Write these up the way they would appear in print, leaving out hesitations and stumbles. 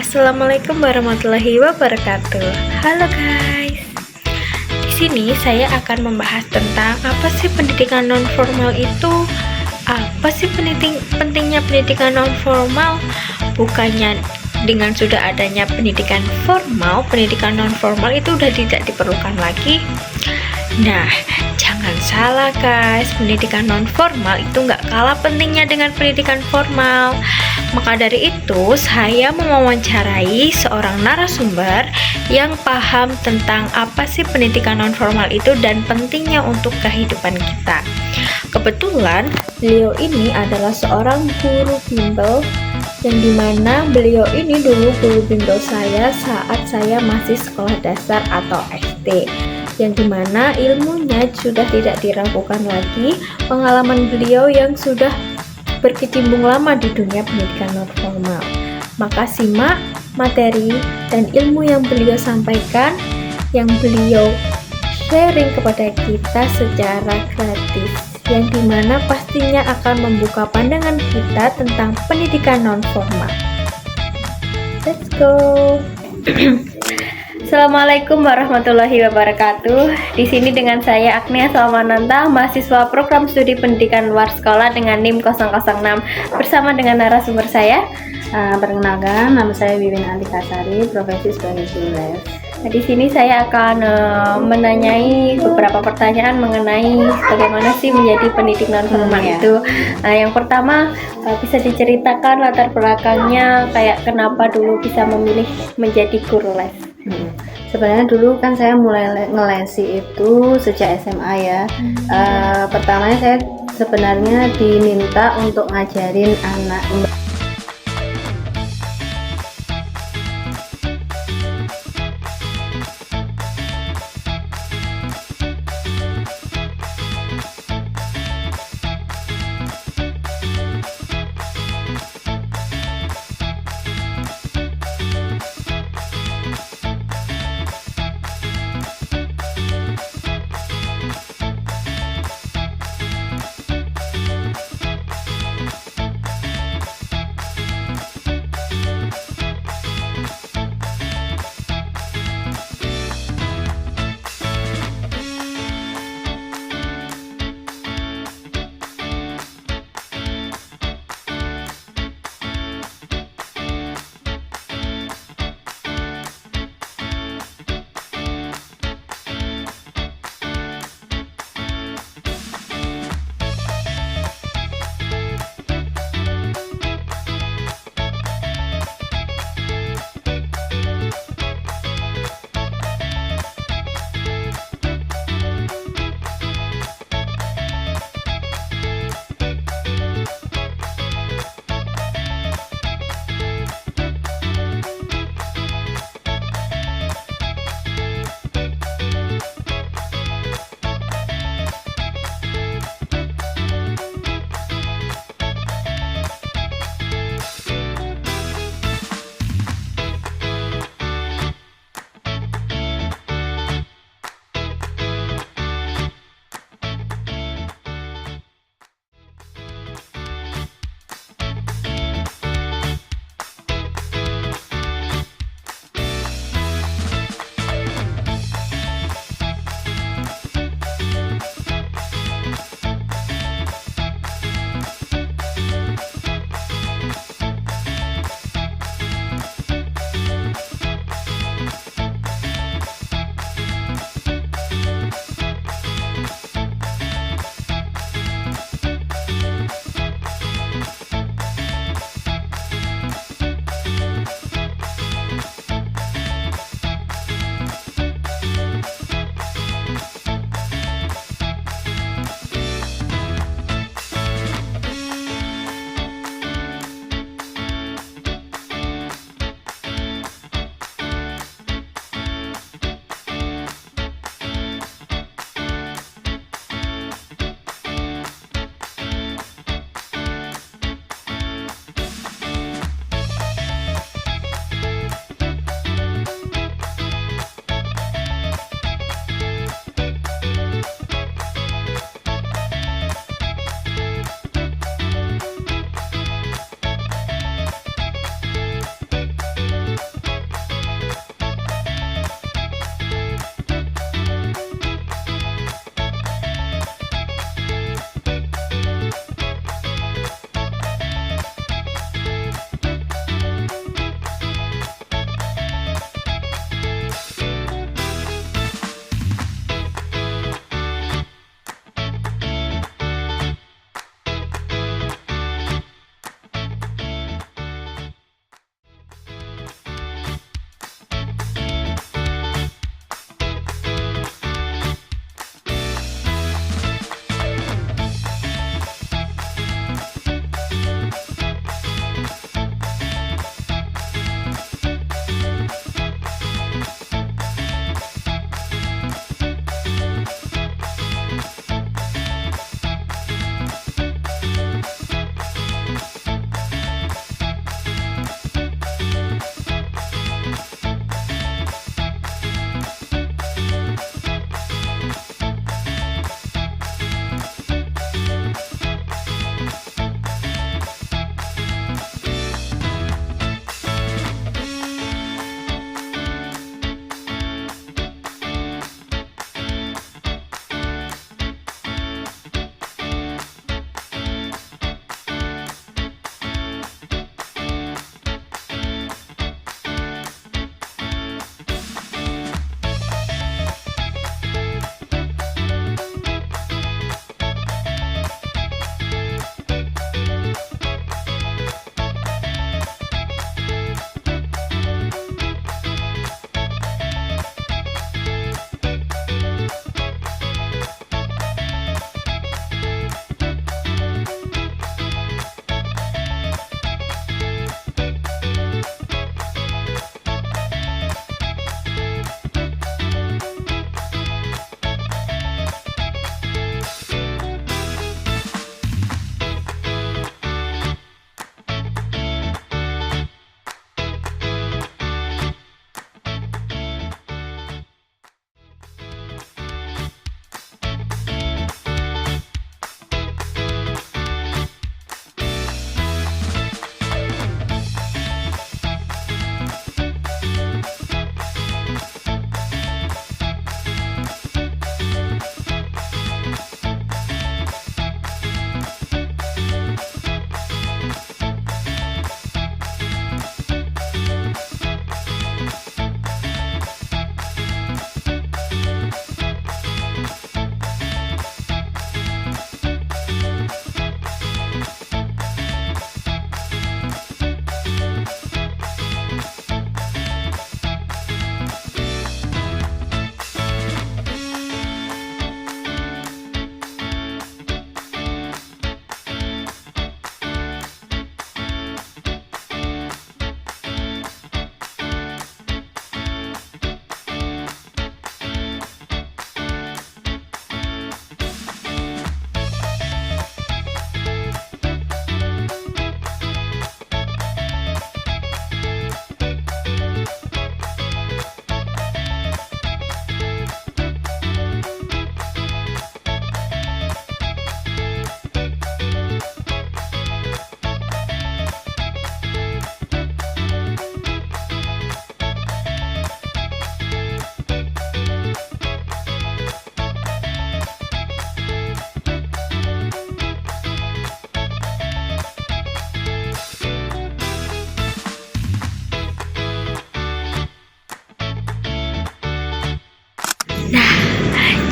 Assalamualaikum warahmatullahi wabarakatuh. Halo guys. Di sini saya akan membahas tentang apa sih pendidikan non formal itu? Apa sih pentingnya pendidikan non formal? Bukannya dengan sudah adanya pendidikan formal, pendidikan non formal itu udah tidak diperlukan lagi. Nah, jangan salah guys, pendidikan non formal itu nggak kalah pentingnya dengan pendidikan formal. Maka dari itu, saya mewawancarai seorang narasumber yang paham tentang apa sih pendidikan non formal itu dan pentingnya untuk kehidupan kita. Kebetulan, beliau ini adalah seorang guru bimbel yang dimana beliau ini dulu guru bimbel saya saat saya masih sekolah dasar atau SD. Yang dimana ilmunya sudah tidak diragukan lagi, pengalaman beliau yang sudah berkecimpung lama di dunia pendidikan non formal. Maka simak materi dan ilmu yang beliau sampaikan, yang beliau sharing kepada kita secara gratis, yang dimana pastinya akan membuka pandangan kita tentang pendidikan non formal. Let's go. Assalamualaikum warahmatullahi wabarakatuh. Di sini dengan saya Agnia Salmananta, mahasiswa program studi pendidikan luar sekolah dengan NIM 006 bersama dengan narasumber saya. Perkenalkan, nama saya Wiwin Antikasari, profesi sebagai guru les. Nah, di sini saya akan menanyai beberapa pertanyaan mengenai bagaimana sih menjadi pendidik non formal itu. Yang pertama, bisa diceritakan latar belakangnya, kayak kenapa dulu bisa memilih menjadi guru les? Sebenarnya dulu kan saya mulai ngelesi itu sejak SMA ya. Pertamanya saya sebenarnya diminta untuk ngajarin anak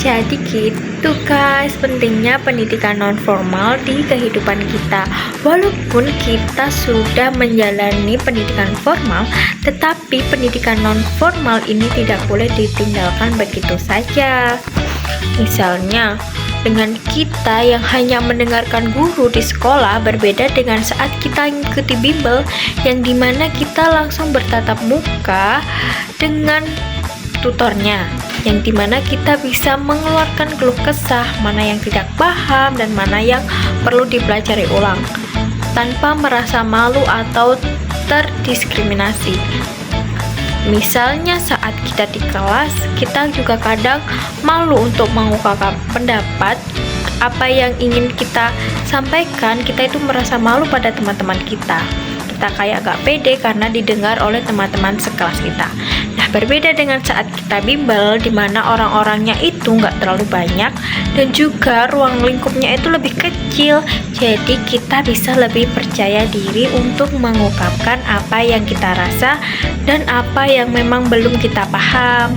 Jadi gitu guys, pentingnya pendidikan non formal di kehidupan kita. Walaupun kita sudah menjalani pendidikan formal, tetapi pendidikan non formal ini tidak boleh ditinggalkan begitu saja. Misalnya, dengan kita yang hanya mendengarkan guru di sekolah berbeda dengan saat kita mengikuti bimbel yang dimana kita langsung bertatap muka dengan tutornya, yang dimana kita bisa mengeluarkan keluh kesah, mana yang tidak paham dan mana yang perlu dipelajari ulang tanpa merasa malu atau terdiskriminasi. Misalnya saat kita di kelas, kita juga kadang malu untuk mengungkapkan pendapat apa yang ingin kita sampaikan. Kita itu merasa malu pada teman-teman kita. Kita kayak gak pede karena didengar oleh teman-teman sekelas kita. Nah, berbeda dengan saat kita bimbel, di mana orang-orangnya itu nggak terlalu banyak dan juga ruang lingkupnya itu lebih kecil. Jadi kita bisa lebih percaya diri untuk mengungkapkan apa yang kita rasa dan apa yang memang belum kita paham.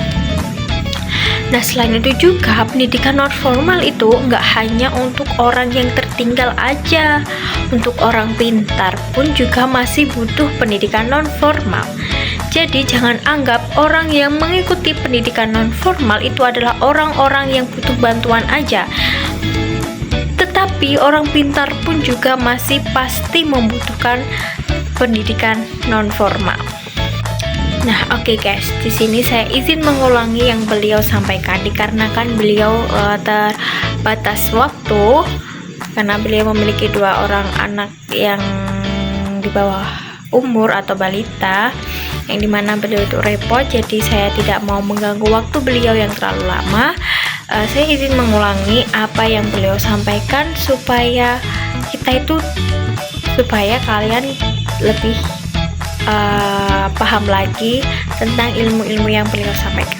Nah, selain itu juga pendidikan non formal itu nggak hanya untuk orang yang tertinggal aja. Untuk orang pintar pun juga masih butuh pendidikan non formal. Jadi jangan anggap orang yang mengikuti pendidikan non formal itu adalah orang-orang yang butuh bantuan aja. Tetapi orang pintar pun juga masih pasti membutuhkan pendidikan non formal. Nah, oke guys, di sini saya izin mengulangi yang beliau sampaikan dikarenakan beliau terbatas waktu karena beliau memiliki 2 orang anak yang di bawah umur atau balita, yang dimana beliau itu repot. Jadi saya tidak mau mengganggu waktu beliau yang terlalu lama. Saya izin mengulangi apa yang beliau sampaikan supaya kalian lebih paham lagi tentang ilmu-ilmu yang beliau sampaikan.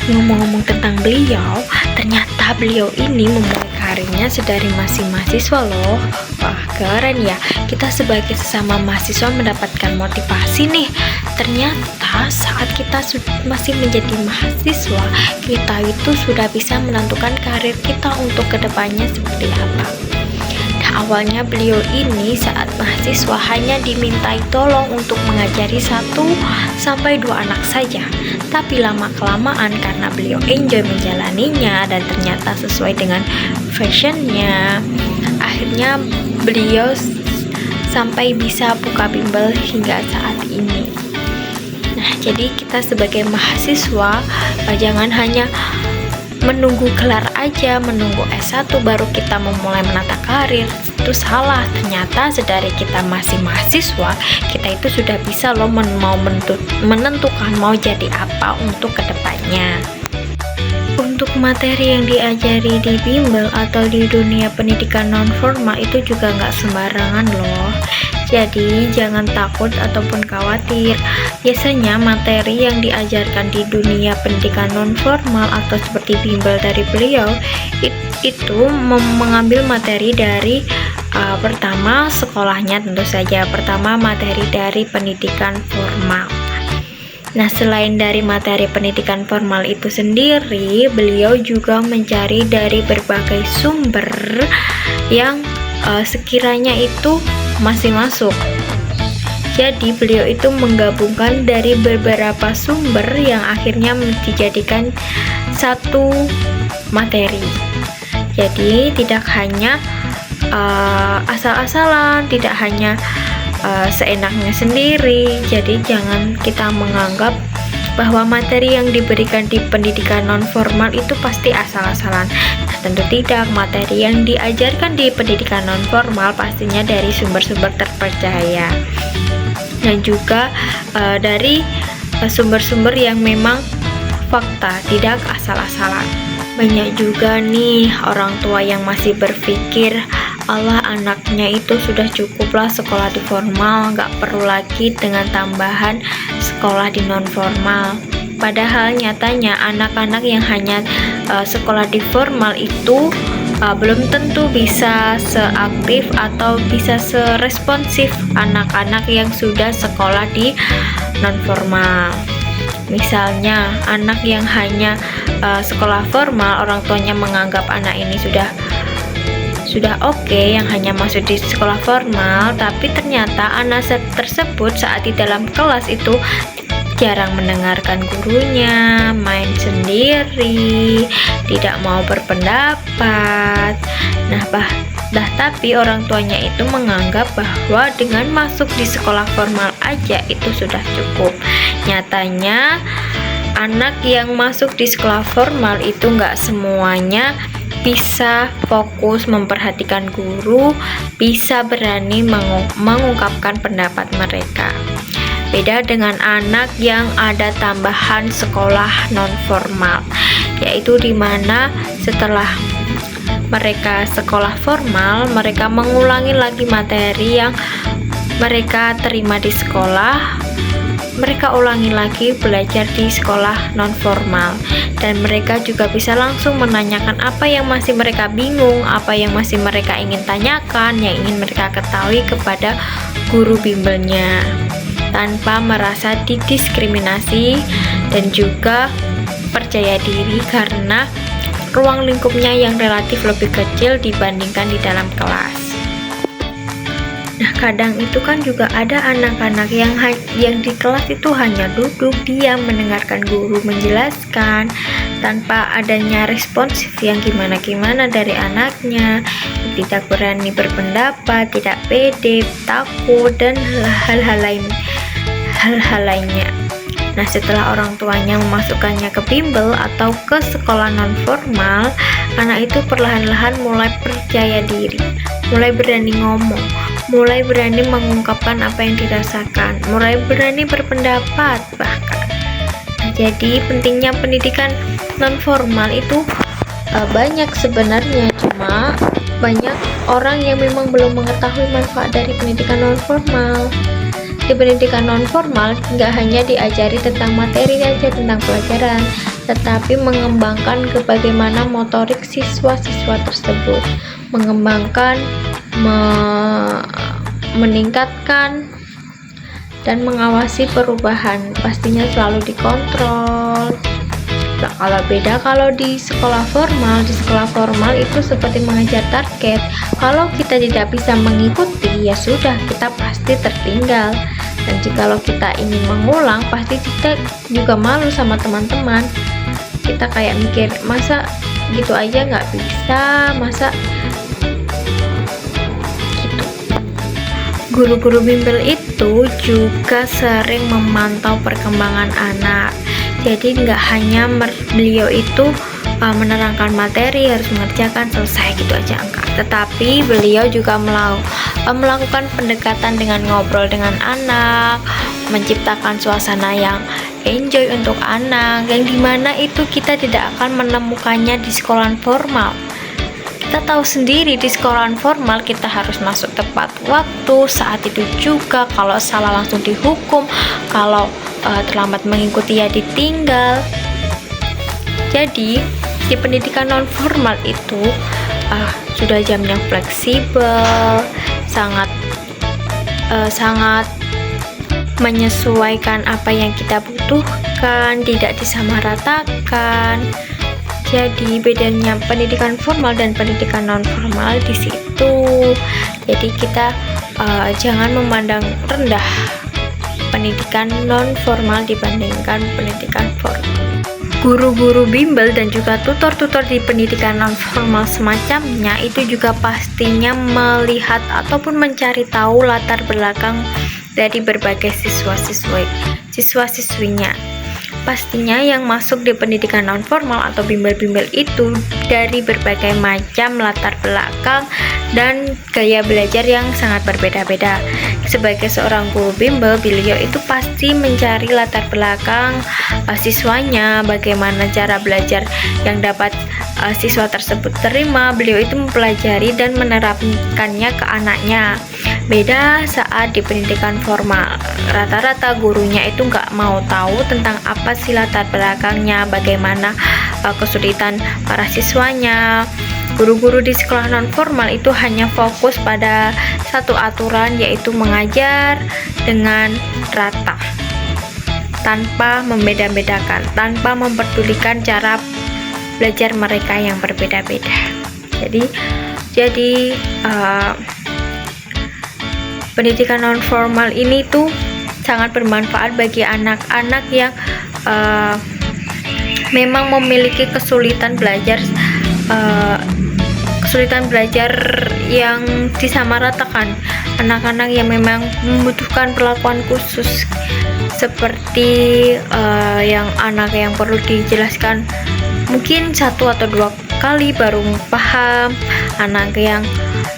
Ngomong-ngomong tentang beliau, ternyata beliau ini memulai karirnya sedari masih mahasiswa loh. Wah, keren ya. Kita sebagai sesama mahasiswa mendapatkan motivasi nih. Ternyata saat kita masih menjadi mahasiswa, kita itu sudah bisa menentukan karir kita untuk kedepannya seperti apa. Awalnya beliau ini saat mahasiswa hanya dimintai tolong untuk mengajari 1-2 anak saja. Tapi lama-kelamaan karena beliau enjoy menjalaninya dan ternyata sesuai dengan fashionnya, akhirnya beliau sampai bisa buka bimbel hingga saat ini. Nah, jadi kita sebagai mahasiswa jangan hanya menunggu gelar aja, menunggu S1 baru kita memulai menata karir. Itu salah. Ternyata sedari kita masih mahasiswa, kita itu sudah bisa loh mau menentukan mau jadi apa untuk kedepannya. Untuk materi yang diajari di bimbel atau di dunia pendidikan non formal itu juga nggak sembarangan loh. Jadi jangan takut ataupun khawatir. Biasanya materi yang diajarkan di dunia pendidikan non formal atau seperti bimbel dari beliau itu mengambil materi dari pertama sekolahnya, tentu saja pertama materi dari pendidikan formal. Nah, selain dari materi pendidikan formal itu sendiri, beliau juga mencari dari berbagai sumber yang sekiranya itu masih masuk. Jadi beliau itu menggabungkan dari beberapa sumber yang akhirnya dijadikan satu materi. Jadi tidak hanya asal-asalan, tidak hanya seenaknya sendiri. Jadi jangan kita menganggap bahwa materi yang diberikan di pendidikan non formal itu pasti asal-asalan. Nah, tentu tidak. Materi yang diajarkan di pendidikan non formal pastinya dari sumber-sumber terpercaya dan juga dari sumber-sumber yang memang fakta, tidak asal-asalan. Banyak juga nih orang tua yang masih berpikir, Allah, anaknya itu sudah cukuplah sekolah di formal, nggak perlu lagi dengan tambahan sekolah di non formal. Padahal nyatanya anak-anak yang hanya sekolah di formal itu belum tentu bisa seaktif atau bisa seresponsif anak-anak yang sudah sekolah di non formal. Misalnya anak yang hanya sekolah formal, orang tuanya menganggap anak ini sudah oke, yang hanya masuk di sekolah formal, tapi ternyata anak tersebut saat di dalam kelas itu jarang mendengarkan gurunya, main sendiri, tidak mau berpendapat. Tapi orang tuanya itu menganggap bahwa dengan masuk di sekolah formal aja itu sudah cukup. Nyatanya anak yang masuk di sekolah formal itu nggak semuanya bisa fokus memperhatikan guru, bisa berani mengungkapkan pendapat mereka. Beda dengan anak yang ada tambahan sekolah non formal, yaitu dimana setelah mereka sekolah formal, mereka mengulangi lagi materi yang mereka terima di sekolah, mereka ulangi lagi belajar di sekolah non formal, dan mereka juga bisa langsung menanyakan apa yang masih mereka bingung, apa yang masih mereka ingin tanyakan, yang ingin mereka ketahui kepada guru bimbelnya, tanpa merasa didiskriminasi dan juga percaya diri karena ruang lingkupnya yang relatif lebih kecil dibandingkan di dalam kelas. Nah, kadang itu kan juga ada anak-anak yang di kelas itu hanya duduk diam mendengarkan guru menjelaskan tanpa adanya responsif yang gimana-gimana dari anaknya, tidak berani berpendapat, tidak pede, takut, dan hal-hal lainnya. Nah, setelah orang tuanya memasukkannya ke bimbel atau ke sekolah non formal, anak itu perlahan-lahan mulai percaya diri, mulai berani ngomong, mulai berani mengungkapkan apa yang dirasakan, mulai berani berpendapat bahkan. Nah, jadi pentingnya pendidikan non formal itu banyak sebenarnya, cuma banyak orang yang memang belum mengetahui manfaat dari pendidikan non formal. Di pendidikan non formal nggak hanya diajari tentang materi saja, tentang pelajaran, tetapi mengembangkan bagaimana motorik siswa-siswa tersebut, mengembangkan, meningkatkan, dan mengawasi perubahan, pastinya selalu dikontrol. Nah, kalau di sekolah formal itu seperti mengejar target. Kalau kita tidak bisa mengikuti, ya sudah, kita pasti tertinggal. Dan jikalau kita ingin mengulang, pasti kita juga malu sama teman-teman. Kita kayak mikir, masa gitu aja nggak bisa, masa gitu. Guru-guru bimbel itu juga sering memantau perkembangan anak. Jadi nggak hanya beliau itu menerangkan materi, harus mengerjakan, selesai gitu aja enggak, tetapi beliau juga melakukan pendekatan dengan ngobrol dengan anak, menciptakan suasana yang enjoy untuk anak, yang dimana itu kita tidak akan menemukannya di sekolah formal. Kita tahu sendiri di sekolah formal kita harus masuk tepat waktu, saat itu juga, kalau salah langsung dihukum, kalau terlambat mengikuti ya ditinggal. Jadi di pendidikan non formal itu sudah jam yang fleksibel, sangat menyesuaikan apa yang kita butuhkan, tidak disamaratakan. Jadi bedanya pendidikan formal dan pendidikan non formal di situ. Jadi kita jangan memandang rendah pendidikan non formal dibandingkan pendidikan formal. Guru-guru bimbel dan juga tutor-tutor di pendidikan non formal semacamnya itu juga pastinya melihat ataupun mencari tahu latar belakang dari berbagai siswa-siswinya. Pastinya yang masuk di pendidikan non formal atau bimbel-bimbel itu dari berbagai macam latar belakang dan gaya belajar yang sangat berbeda-beda. Sebagai seorang guru bimbel, beliau itu pasti mencari latar belakang siswanya, bagaimana cara belajar yang dapat siswa tersebut terima. Beliau itu mempelajari dan menerapkannya ke anaknya. Beda saat di pendidikan formal, rata-rata gurunya itu nggak mau tahu tentang apa sih latar belakangnya, bagaimana kesulitan para siswanya. Guru-guru di sekolah non formal itu hanya fokus pada satu aturan, yaitu mengajar dengan rata. tanpa membeda-bedakan, tanpa memperdulikan cara belajar mereka yang berbeda-beda. Jadi pendidikan non formal ini tuh sangat bermanfaat bagi anak-anak yang memang memiliki kesulitan belajar yang disamaratakan, anak-anak yang memang membutuhkan perlakuan khusus, seperti yang anak yang perlu dijelaskan mungkin 1 atau 2 kali baru paham, anak yang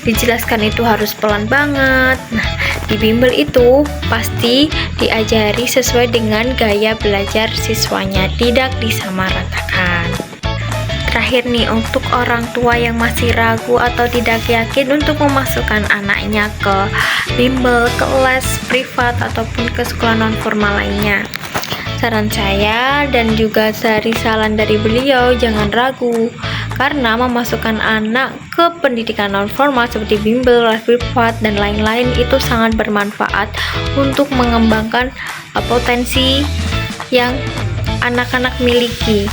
dijelaskan itu harus pelan banget. Nah, di bimbel itu pasti diajari sesuai dengan gaya belajar siswanya, tidak disamaratakan. Terakhir nih, untuk orang tua yang masih ragu atau tidak yakin untuk memasukkan anaknya ke bimbel, ke les privat ataupun ke sekolah non formal lainnya, saran saya dan juga dari saran dari beliau, jangan ragu, karena memasukkan anak ke pendidikan non formal seperti bimbel, les privat, dan lain-lain itu sangat bermanfaat untuk mengembangkan potensi yang anak-anak miliki.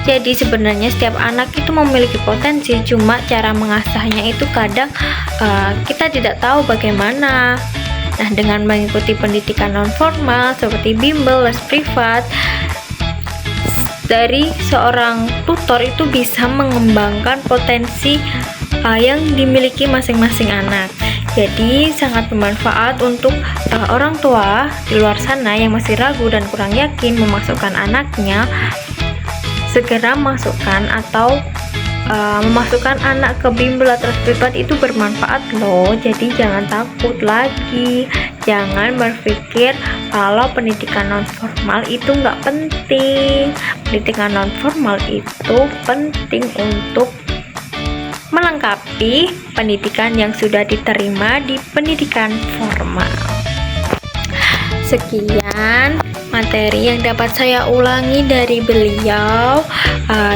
Jadi sebenarnya setiap anak itu memiliki potensi, cuma cara mengasahnya itu kadang kita tidak tahu bagaimana. Nah, dengan mengikuti pendidikan non formal seperti bimbel, les privat, dari seorang tutor itu bisa mengembangkan potensi yang dimiliki masing-masing anak. Jadi sangat bermanfaat untuk orang tua di luar sana yang masih ragu dan kurang yakin memasukkan anaknya, segera masukkan atau memasukkan anak ke bimbel atau privat itu bermanfaat loh. Jadi jangan takut lagi, jangan berpikir kalau pendidikan non formal itu nggak penting. Pendidikan non formal itu penting untuk melengkapi pendidikan yang sudah diterima di pendidikan formal. Sekian materi yang dapat saya ulangi dari beliau.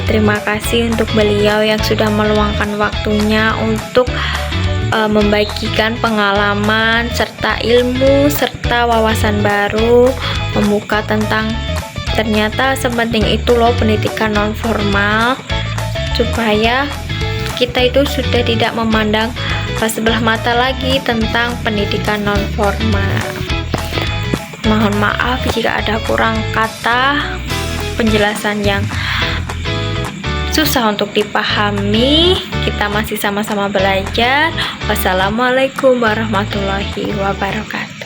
Terima kasih untuk beliau yang sudah meluangkan waktunya untuk membagikan pengalaman serta ilmu serta wawasan baru, membuka tentang ternyata sepenting itu loh pendidikan non formal, supaya kita itu sudah tidak memandang sebelah mata lagi tentang pendidikan non formal. Mohon maaf jika ada kurang kata, penjelasan yang susah untuk dipahami. Kita masih sama-sama belajar. Wassalamualaikum warahmatullahi wabarakatuh.